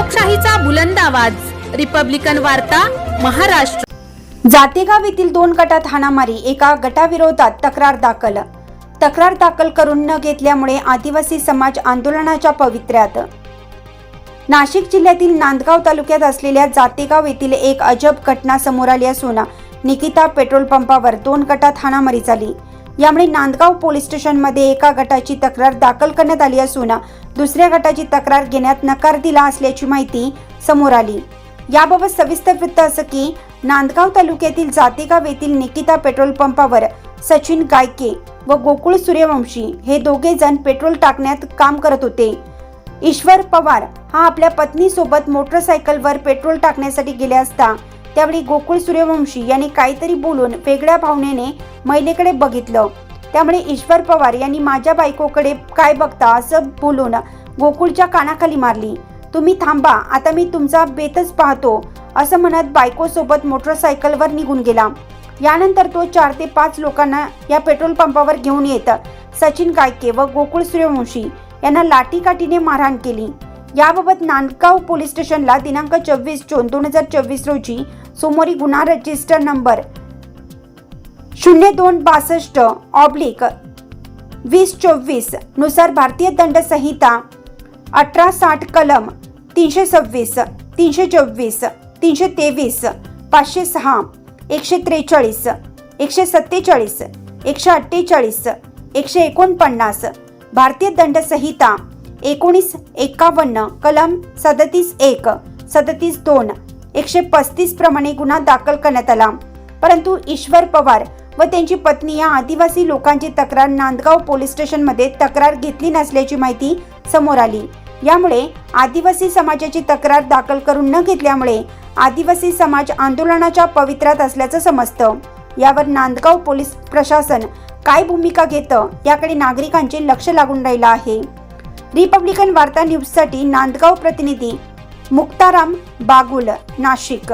लोकशाहीचा बुलंद आवाज, रिपब्लिकन वार्ता, महाराष्ट्र। जातेगाव येथील 2 गटात हाणामारी, एका गटाविरोधात तक्रार दाखल करून न घेतल्यामुळे आदिवासी समाज आंदोलनाच्या पवित्र्यात। नाशिक जिल्ह्यातील नांदगाव तालुक्यात असलेल्या जातेगाव येथील एक अजब घटना समोर आली असून निकिता पेट्रोल पंपावर 2 गटात हाणामारी झाली। यामुळे नांदगाव पोलीस स्टेशनमध्ये एका गटाची तक्रार दाखल करण्यात आली असून दुसऱ्या गटाची तक्रार घेण्यात नकार दिला असल्याची माहिती समोर आली। याबाबत सविस्तर वृत्त असं की नांदगाव तालुक्यातील जातेगाव येथील निकिता पेट्रोल पंपावर सचिन गायके व गोकुळ सूर्यवंशी हे दोघे जण पेट्रोल टाकण्यात काम करत होते। ईश्वर पवार हा आपल्या पत्नीसोबत मोटरसायकलवर पेट्रोल टाकण्यासाठी गेले असता त्यावेळी गोकुळ सूर्यवंशी यांनी काहीतरी बोलून वेगळ्या भावनेने महिलेकडे बघितलं। त्यामुळे ईश्वर पवार यांनी माझ्या बायकोकडे काय बघता असं बोलून गोकुळच्या कानाखाली मारली। तुम्ही थांबा, आता मी तुमचा बेतच पाहतो असं म्हणत बायकोसोबत मोटरसायकलवर निघून गेला। यानंतर तो 4 ते 5 लोकांना या पेट्रोल पंपावर घेऊन येत सचिन गायके व गोकुळ सूर्यवंशी यांना लाठीकाठीने मारहाण केली। याबाबत नांदगाव पोलीस स्टेशनला दिनांक 24 जून 2024 रोजी सोमवारी गुन्हा रजिस्टर नंबर 0262/2024 नुसार भारतीय दंड संहिता 1860 कलम 326, 324, 323, 506, 143, 147, 148, 149, भारतीय दंड संहिता 1951 कलम 37(1), 37(2), 135 प्रमाणे गुन्हा दाखल करण्यात आला। परंतु ईश्वर पवार व त्यांची पत्नी या आदिवासी लोकांची तक्रार नांदगाव पोलीस स्टेशनमध्ये तक्रार घेतली नसल्याची माहिती समोर आली। यामुळे आदिवासी समाजाची तक्रार दाखल करून न घेतल्यामुळे आदिवासी समाज आंदोलनाच्या पवित्र्यात असल्याचं समजतं। यावर नांदगाव पोलीस प्रशासन काय भूमिका घेतं याकडे नागरिकांचे लक्ष लागून राहिलं आहे। रिपब्लिकन वार्ता न्यूजसाठी नांदगाव प्रतिनिधी मुक्ताराम बागुल, नाशिक।